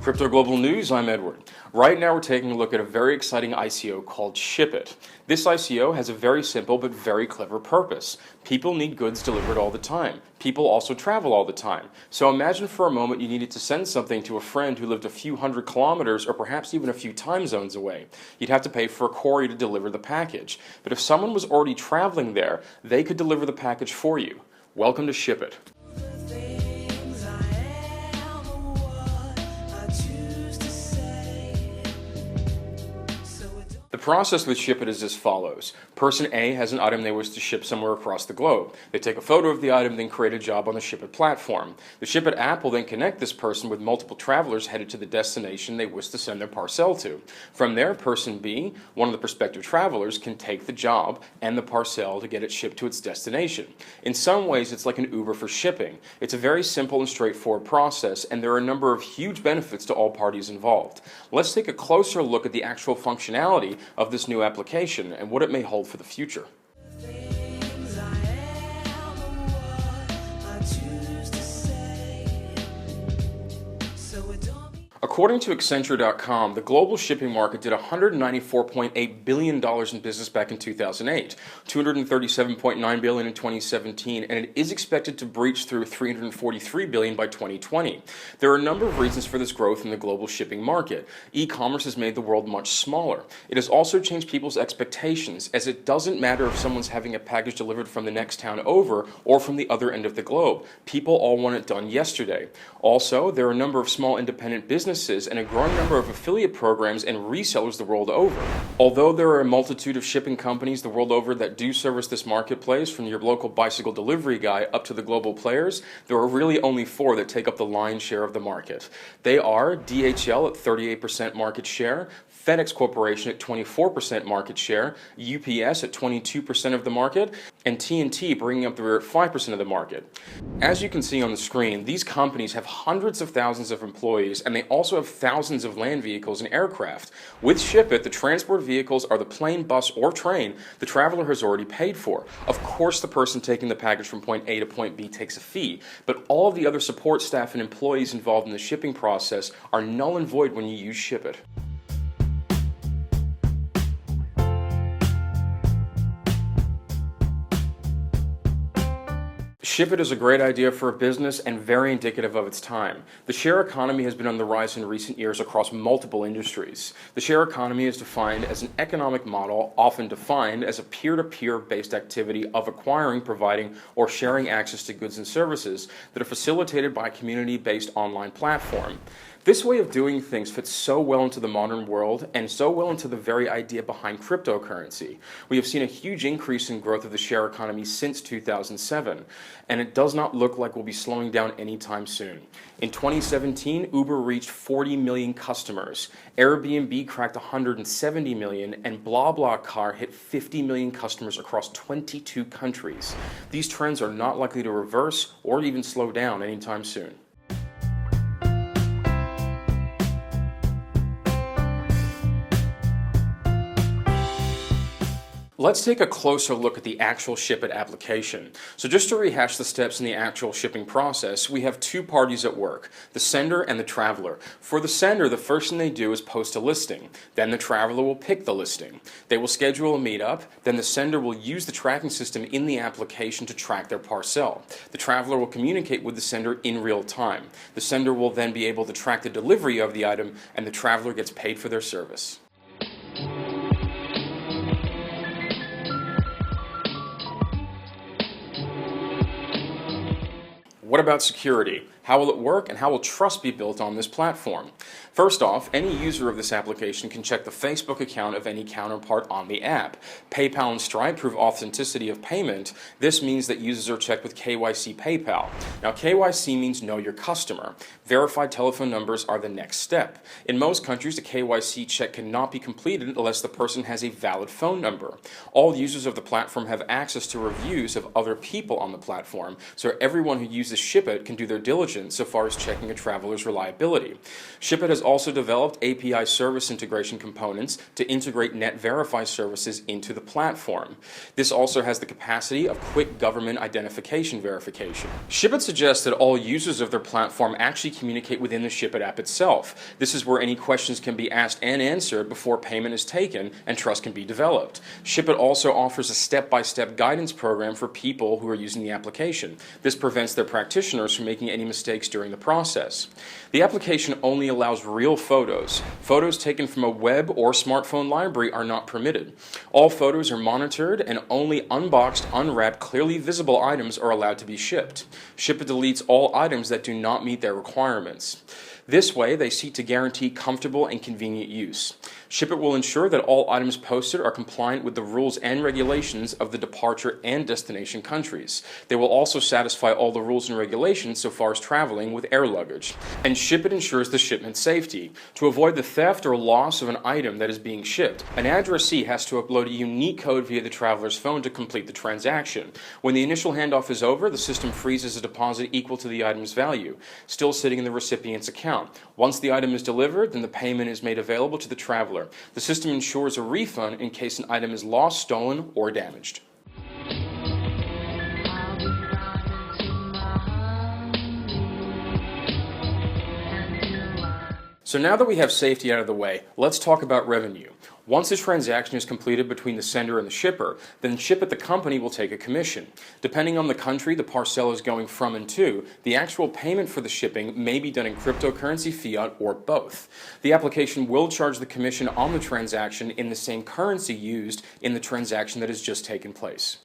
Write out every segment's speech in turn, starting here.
Crypto Global News, I'm Edward. Right now we're taking a look at a very exciting ICO called Shipit. This ICO has a very simple but very clever purpose. People need goods delivered all the time. People also travel all the time. So imagine for a moment you needed to send something to a friend who lived a few hundred kilometers or perhaps even a few time zones away. You'd have to pay for a courier to deliver the package. But if someone was already traveling there, they could deliver the package for you. Welcome to Shipit. The process with Shipit is as follows. Person A has an item they wish to ship somewhere across the globe. They take a photo of the item, then create a job on the Shipit platform. The Shipit app will then connect this person with multiple travelers headed to the destination they wish to send their parcel to. From there, person B, one of the prospective travelers, can take the job and the parcel to get it shipped to its destination. In some ways, it's like an Uber for shipping. It's a very simple and straightforward process, and there are a number of huge benefits to all parties involved. Let's take a closer look at the actual functionality of this new application and what it may hold for the future. According to Accenture.com, the global shipping market did $194.8 billion in business back in 2008, $237.9 billion in 2017, and it is expected to breach through $343 billion by 2020. There are a number of reasons for this growth in the global shipping market. E-commerce has made the world much smaller. It has also changed people's expectations, as it doesn't matter if someone's having a package delivered from the next town over or from the other end of the globe. People all want it done yesterday. Also, there are a number of small independent businesses and a growing number of affiliate programs and resellers the world over. Although there are a multitude of shipping companies the world over that do service this marketplace, from your local bicycle delivery guy up to the global players, there are really only 4 that take up the lion's share of the market. They are DHL at 38% market share, FedEx Corporation at 24% market share, UPS at 22% of the market, and TNT bringing up the rear at 5% of the market. As you can see on the screen, these companies have hundreds of thousands of employees, and they also have thousands of land vehicles and aircraft. With Shipit, the transport vehicles are the plane, bus, or train the traveler has already paid for. Of course, the person taking the package from point A to point B takes a fee, but all of the other support staff and employees involved in the shipping process are null and void when you use Shipit. Shipit is a great idea for a business and very indicative of its time. The share economy has been on the rise in recent years across multiple industries. The share economy is defined as an economic model often defined as a peer-to-peer based activity of acquiring, providing, or sharing access to goods and services that are facilitated by a community-based online platform. This way of doing things fits so well into the modern world and so well into the very idea behind cryptocurrency. We have seen a huge increase in growth of the share economy since 2007, and it does not look like we'll be slowing down anytime soon. In 2017, Uber reached 40 million customers, Airbnb cracked 170 million, and BlaBlaCar hit 50 million customers across 22 countries. These trends are not likely to reverse or even slow down anytime soon. Let's take a closer look at the actual Shipit application. So just to rehash the steps in the actual shipping process, we have 2 parties at work, the sender and the traveler. For the sender, the first thing they do is post a listing. Then the traveler will pick the listing. They will schedule a meetup. Then the sender will use the tracking system in the application to track their parcel. The traveler will communicate with the sender in real time. The sender will then be able to track the delivery of the item, and the traveler gets paid for their service. What about security? How will it work, and how will trust be built on this platform? First off, any user of this application can check the Facebook account of any counterpart on the app. PayPal and Stripe prove authenticity of payment. This means that users are checked with KYC PayPal. Now, KYC means know your customer. Verified telephone numbers are the next step. In most countries, a KYC check cannot be completed unless the person has a valid phone number. All users of the platform have access to reviews of other people on the platform, so everyone who uses Shipit can do their diligence diligent so far as checking a traveler's reliability. Shipit has also developed API service integration components to integrate NetVerify services into the platform. This also has the capacity of quick government identification verification. Shipit suggests that all users of their platform actually communicate within the Shipit app itself. This is where any questions can be asked and answered before payment is taken and trust can be developed. Shipit also offers a step-by-step guidance program for people who are using the application. This prevents their practitioners from making any mistakes during the process. The application only allows real photos. Photos taken from a web or smartphone library are not permitted. All photos are monitored and only unboxed, unwrapped, clearly visible items are allowed to be shipped. Shipit deletes all items that do not meet their requirements. This way, they seek to guarantee comfortable and convenient use. Shipit will ensure that all items posted are compliant with the rules and regulations of the departure and destination countries. They will also satisfy all the rules and regulations so far as traveling with air luggage. And Shipit ensures the shipment safety. To avoid the theft or loss of an item that is being shipped, an addressee has to upload a unique code via the traveler's phone to complete the transaction. When the initial handoff is over, the system freezes a deposit equal to the item's value, still sitting in the recipient's account. Once the item is delivered, then the payment is made available to the traveler. The system ensures a refund in case an item is lost, stolen, or damaged. So now that we have safety out of the way, let's talk about revenue. Once a transaction is completed between the sender and the shipper, then Shipit the company will take a commission. Depending on the country the parcel is going from and to, the actual payment for the shipping may be done in cryptocurrency, fiat, or both. The application will charge the commission on the transaction in the same currency used in the transaction that has just taken place.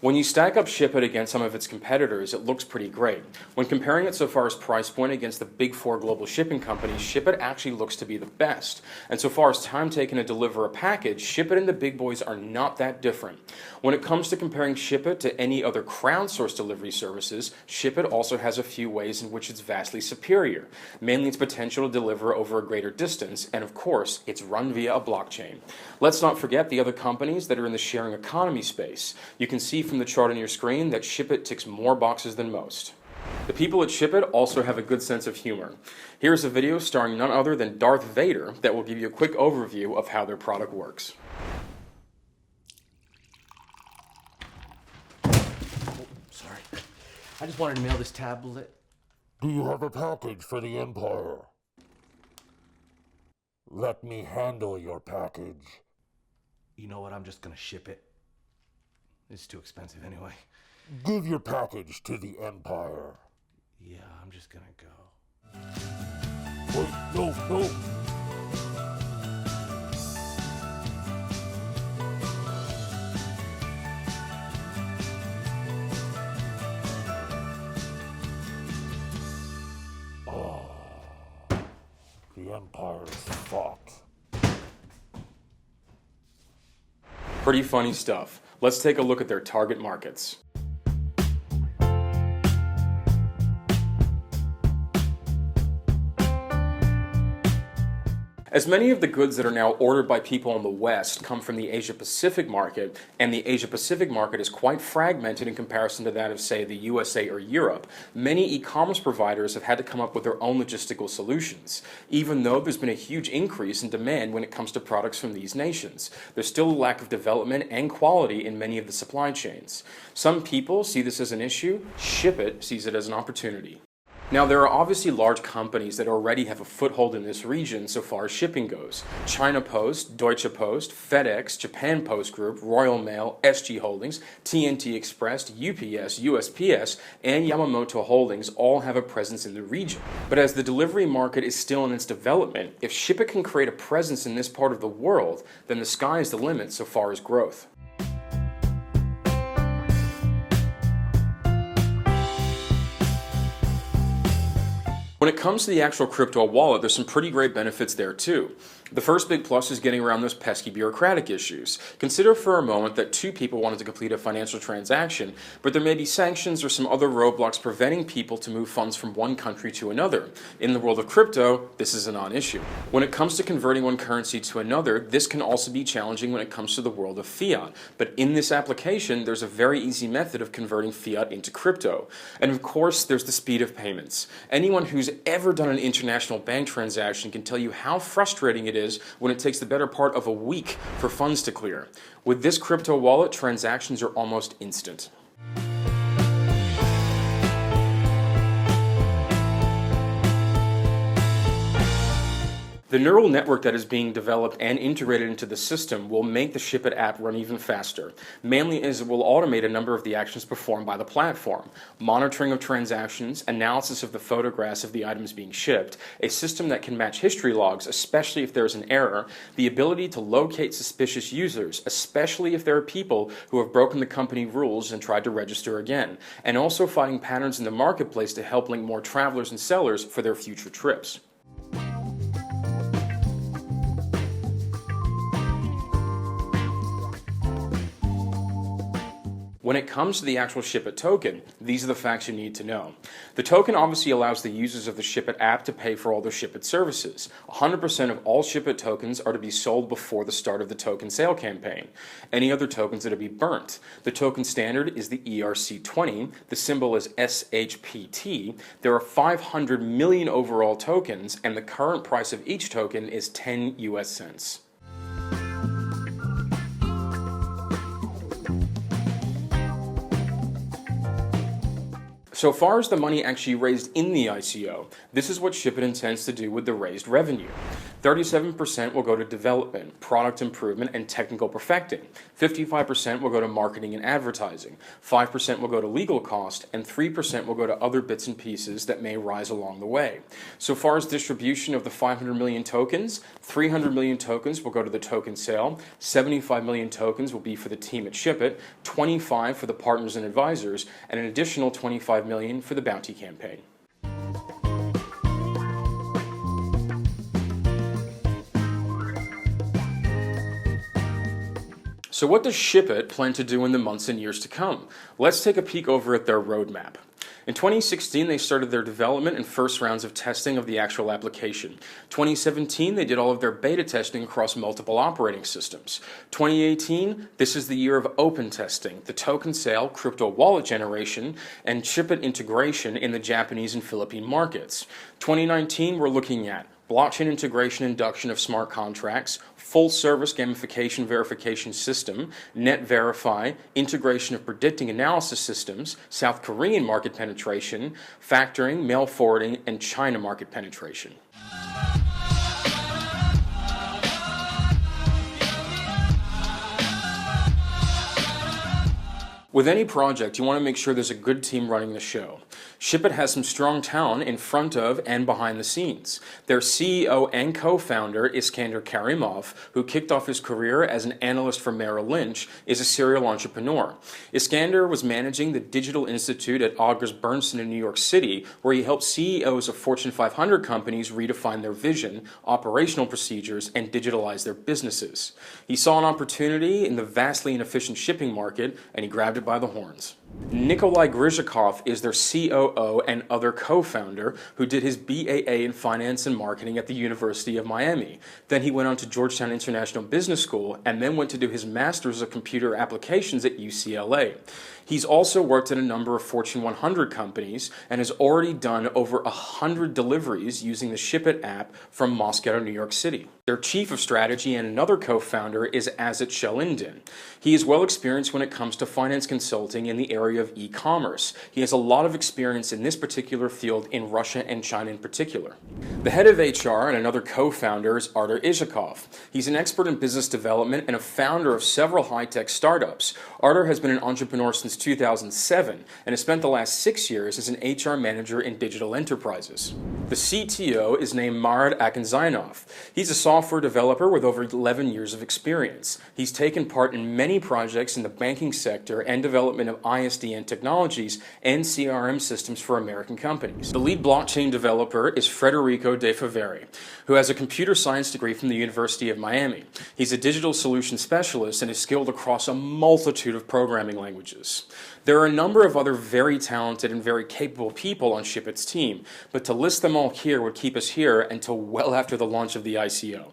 When you stack up Shipit against some of its competitors, it looks pretty great. When comparing it so far as price point against the big four global shipping companies, Shipit actually looks to be the best. And so far as time taken to deliver a package, Shipit and the big boys are not that different. When it comes to comparing Shipit to any other crowdsourced delivery services, Shipit also has a few ways in which it's vastly superior. Mainly its potential to deliver over a greater distance, and of course, it's run via a blockchain. Let's not forget the other companies that are in the sharing economy space. You can see from the chart on your screen that Shipit ticks more boxes than most. The people at Shipit also have a good sense of humor. Here's a video starring none other than Darth Vader that will give you a quick overview of how their product works. Sorry. I just wanted to mail this tablet. Do you have a package for the Empire? Let me handle your package. You know what? I'm just gonna ship it. It's too expensive anyway. Give your package to the Empire. Yeah, I'm just gonna go. Wait, no. The Empire's fought. Pretty funny stuff. Let's take a look at their target markets. As many of the goods that are now ordered by people in the West come from the Asia-Pacific market, and the Asia-Pacific market is quite fragmented in comparison to that of, say, the USA or Europe, many e-commerce providers have had to come up with their own logistical solutions. Even though there's been a huge increase in demand when it comes to products from these nations, there's still a lack of development and quality in many of the supply chains. Some people see this as an issue. Shipit sees it as an opportunity. Now, there are obviously large companies that already have a foothold in this region so far as shipping goes. China Post, Deutsche Post, FedEx, Japan Post Group, Royal Mail, SG Holdings, TNT Express, UPS, USPS, and Yamamoto Holdings all have a presence in the region. But as the delivery market is still in its development, if Shipit can create a presence in this part of the world, then the sky is the limit so far as growth. When it comes to the actual crypto wallet, there's some pretty great benefits there too. The first big plus is getting around those pesky bureaucratic issues. Consider for a moment that two people wanted to complete a financial transaction, but there may be sanctions or some other roadblocks preventing people to move funds from one country to another. In the world of crypto, this is a non-issue. When it comes to converting one currency to another, this can also be challenging when it comes to the world of fiat. But in this application, there's a very easy method of converting fiat into crypto. And of course, there's the speed of payments. Anyone who's ever done an international bank transaction can tell you how frustrating it is when it takes the better part of a week for funds to clear. With this crypto wallet, transactions are almost instant. The neural network that is being developed and integrated into the system will make the Shipit app run even faster, mainly as it will automate a number of the actions performed by the platform: monitoring of transactions, analysis of the photographs of the items being shipped, a system that can match history logs, especially if there's an error, the ability to locate suspicious users, especially if there are people who have broken the company rules and tried to register again, and also finding patterns in the marketplace to help link more travelers and sellers for their future trips. When it comes to the actual Shipit token, these are the facts you need to know. The token obviously allows the users of the Shipit app to pay for all their Shipit services. 100% of all Shipit tokens are to be sold before the start of the token sale campaign. Any other tokens are to be burnt. The token standard is the ERC20. The symbol is SHPT. There are 500 million overall tokens, and the current price of each token is 10 US cents. So far as the money actually raised in the ICO, this is what Shipit intends to do with the raised revenue. 37% will go to development, product improvement, and technical perfecting. 55% will go to marketing and advertising. 5% will go to legal cost, and 3% will go to other bits and pieces that may rise along the way. So far as distribution of the 500 million tokens, 300 million tokens will go to the token sale, 75 million tokens will be for the team at Shipit, 25 for the partners and advisors, and an additional 25 million for the bounty campaign. So what does Shipit plan to do in the months and years to come? Let's take a peek over at their roadmap. In 2016, they started their development and first rounds of testing of the actual application. 2017, they did all of their beta testing across multiple operating systems. 2018, this is the year of open testing, the token sale, crypto wallet generation, and Shipit integration in the Japanese and Philippine markets. 2019, we're looking at blockchain integration induction of smart contracts, full service gamification verification system, net verify, integration of predicting analysis systems, South Korean market penetration, factoring, mail forwarding, and China market penetration. With any project, you want to make sure there's a good team running the show. Shipit has some strong talent in front of and behind the scenes. Their CEO and co-founder, Iskander Karimov, who kicked off his career as an analyst for Merrill Lynch, is a serial entrepreneur. Iskander was managing the Digital Institute at August Bernstein in New York City, where he helped CEOs of Fortune 500 companies redefine their vision, operational procedures, and digitalize their businesses. He saw an opportunity in the vastly inefficient shipping market, and he grabbed it by the horns. Nikolai Grizhikov is their COO and other co-founder, who did his BAA in Finance and Marketing at the University of Miami. Then he went on to Georgetown International Business School and then went to do his Master's of Computer Applications at UCLA. He's also worked at a number of Fortune 100 companies and has already done over 100 deliveries using the Shipit app from Moscow to New York City. Their chief of strategy and another co-founder is Azit Shelindin. He is well experienced when it comes to finance consulting in the area of e-commerce. He has a lot of experience in this particular field in Russia and China in particular. The head of HR and another co-founder is Artur Izhikov. He's an expert in business development and a founder of several high-tech startups. Artur has been an entrepreneur since 2007 and has spent the last 6 years as an HR manager in digital enterprises. The CTO is named Marat Akinzainov. He's a software developer with over 11 years of experience. He's taken part in many projects in the banking sector and development of ISDN technologies and CRM systems for American companies. The lead blockchain developer is Federico Fernando de Faveri, who has a computer science degree from the University of Miami. He's a digital solution specialist and is skilled across a multitude of programming languages. There are a number of other very talented and very capable people on Shipit's team, but to list them all here would keep us here until well after the launch of the ICO.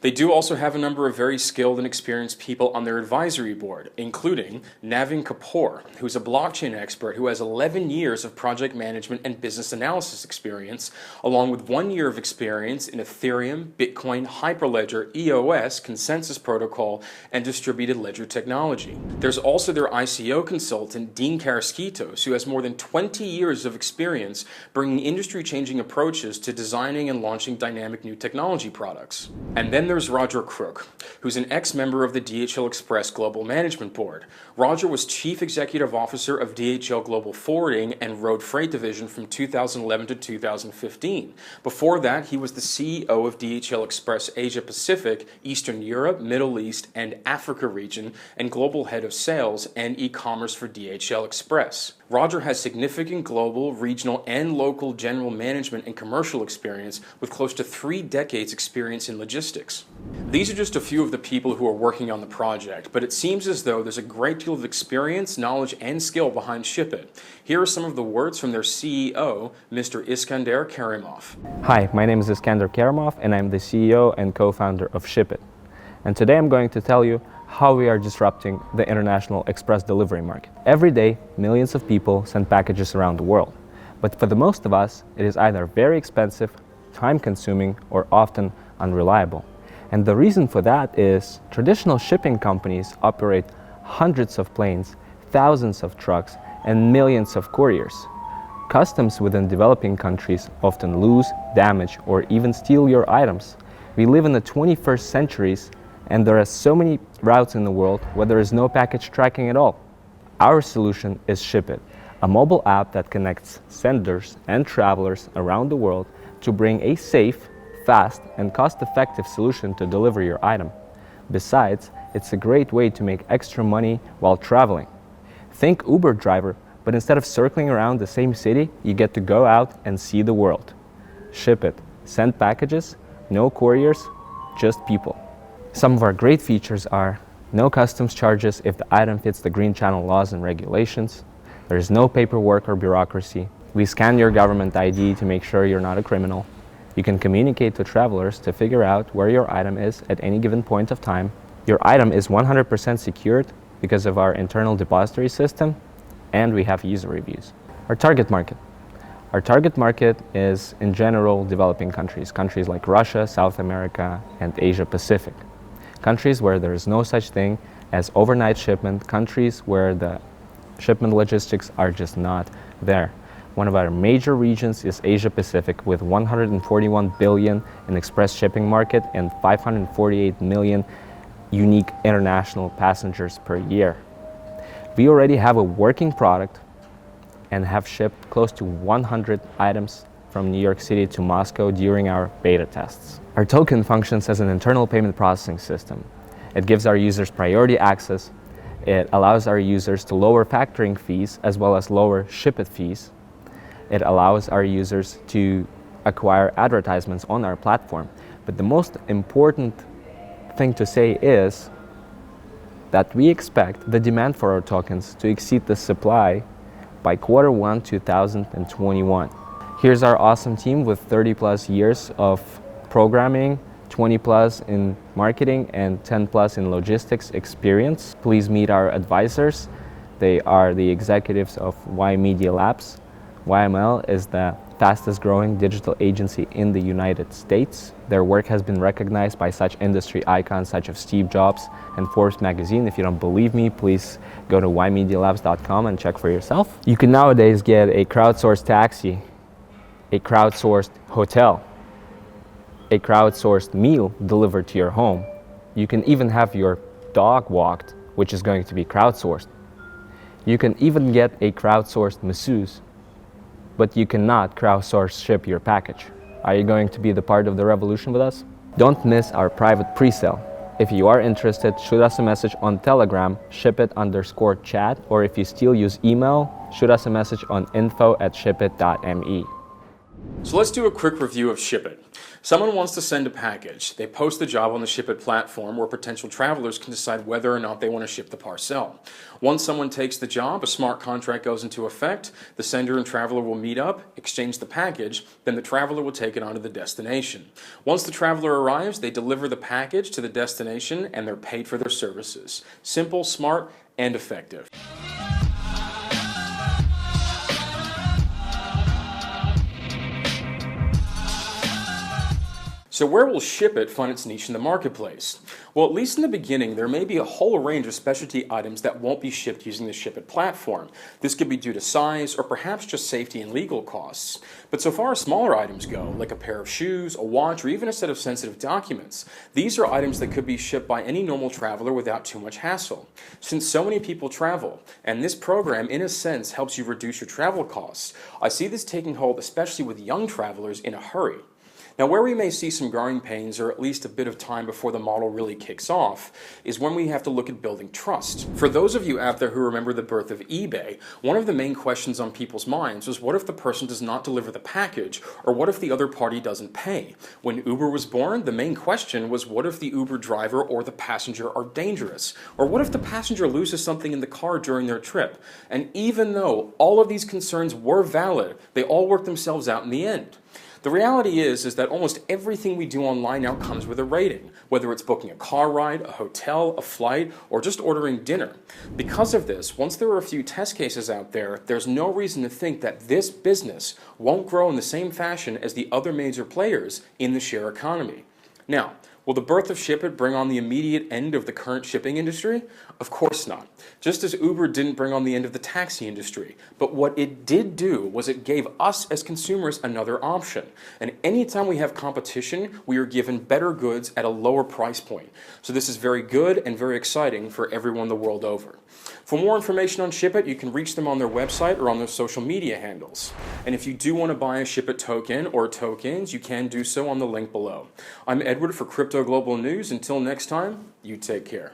They do also have a number of very skilled and experienced people on their advisory board, including Navin Kapoor, who's a blockchain expert who has 11 years of project management and business analysis experience, along with 1 year of experience in Ethereum, Bitcoin, Hyperledger, EOS, Consensus Protocol, and distributed ledger technology. There's also their ICO consultant, Dean Karaskitos, who has more than 20 years of experience bringing industry-changing approaches to designing and launching dynamic new technology products. And then there's Roger Crook, who's an ex-member of the DHL Express Global Management Board. Roger was Chief Executive Officer of DHL Global Forwarding and Road Freight Division from 2011 to 2015. Before that, he was the CEO of DHL Express Asia Pacific, Eastern Europe, Middle East, and Africa region, and Global Head of Sales and E-commerce for DHL Express. Roger has significant global, regional, and local general management and commercial experience with close to 3 decades experience in logistics. These are just a few of the people who are working on the project, but it seems as though there's a great deal of experience, knowledge, and skill behind Shipit. Here are some of the words from their CEO, Mr. Iskander Karimov. Hi, my name is Iskander Karimov, and I'm the CEO and co-founder of Shipit. And today I'm going to tell you how we are disrupting the international express delivery market. Every day, millions of people send packages around the world. But for the most of us, it is either very expensive, time-consuming, or often unreliable. And the reason for that is traditional shipping companies operate hundreds of planes, thousands of trucks, and millions of couriers. Customs within developing countries often lose, damage, or even steal your items. We live in the 21st centuries, and there are so many routes in the world where there is no package tracking at all. Our solution is Shipit, a mobile app that connects senders and travelers around the world to bring a safe, fast, and cost-effective solution to deliver your item. Besides, it's a great way to make extra money while traveling. Think Uber driver, but instead of circling around the same city, you get to go out and see the world. Shipit, send packages, no couriers, just people. Some of our great features are no customs charges if the item fits the Green Channel laws and regulations. There is no paperwork or bureaucracy. We scan your government ID to make sure you're not a criminal. You can communicate to travelers to figure out where your item is at any given point of time. Your item is 100% secured because of our internal depository system, and we have user reviews. Our target market. Our target market is, in general, developing countries like Russia, South America, and Asia Pacific. Countries where there is no such thing as overnight shipment, countries where the shipment logistics are just not there. One of our major regions is Asia Pacific with 141 billion in express shipping market and 548 million unique international passengers per year. We already have a working product and have shipped close to 100 items from New York City to Moscow during our beta tests. Our token functions as an internal payment processing system. It gives our users priority access. It allows our users to lower factoring fees as well as lower Shipit fees. It allows our users to acquire advertisements on our platform. But the most important thing to say is that we expect the demand for our tokens to exceed the supply by Q1 2021. Here's our awesome team with 30 plus years of programming, 20 plus in marketing, and 10 plus in logistics experience. Please meet our advisors. They are the executives of Y Media Labs. YML is the fastest growing digital agency in the United States. Their work has been recognized by such industry icons such as Steve Jobs and Forbes magazine. If you don't believe me, please go to ymedialabs.com and check for yourself. You can nowadays get a crowdsourced taxi, a crowdsourced hotel, a crowdsourced meal delivered to your home. You can even have your dog walked, which is going to be crowdsourced. You can even get a crowdsourced masseuse, but you cannot crowdsource ship your package. Are you going to be the part of the revolution with us? Don't miss our private pre-sale. If you are interested, shoot us a message on Telegram, shipit_chat, or if you still use email, shoot us a message on info@shipit.me. So let's do a quick review of Shipit. Someone wants to send a package. They post the job on the Shipit platform where potential travelers can decide whether or not they want to ship the parcel. Once someone takes the job, a smart contract goes into effect. The sender and traveler will meet up, exchange the package, then the traveler will take it on to the destination. Once the traveler arrives, they deliver the package to the destination and they're paid for their services. Simple, smart, and effective. So where will Shipit find its niche in the marketplace? Well, at least in the beginning, there may be a whole range of specialty items that won't be shipped using the Shipit platform. This could be due to size or perhaps just safety and legal costs. But so far as smaller items go, like a pair of shoes, a watch, or even a set of sensitive documents, these are items that could be shipped by any normal traveler without too much hassle. Since so many people travel, and this program in a sense helps you reduce your travel costs, I see this taking hold especially with young travelers in a hurry. Now, where we may see some growing pains, or at least a bit of time before the model really kicks off, is when we have to look at building trust. For those of you out there who remember the birth of eBay, one of the main questions on people's minds was what if the person does not deliver the package, or what if the other party doesn't pay? When Uber was born, the main question was what if the Uber driver or the passenger are dangerous? Or what if the passenger loses something in the car during their trip? And even though all of these concerns were valid, they all worked themselves out in the end. The reality is that almost everything we do online now comes with a rating, whether it's booking a car ride, a hotel, a flight, or just ordering dinner. Because of this, once there are a few test cases out there, there's no reason to think that this business won't grow in the same fashion as the other major players in the share economy. Now, will the birth of Shipit bring on the immediate end of the current shipping industry? Of course not. Just as Uber didn't bring on the end of the taxi industry. But what it did do was it gave us as consumers another option. And anytime we have competition, we are given better goods at a lower price point. So this is very good and very exciting for everyone the world over. For more information on Shipit, you can reach them on their website or on their social media handles. And if you do want to buy a Shipit token or tokens, you can do so on the link below. I'm Edward for Crypto Global News. Until next time, you take care.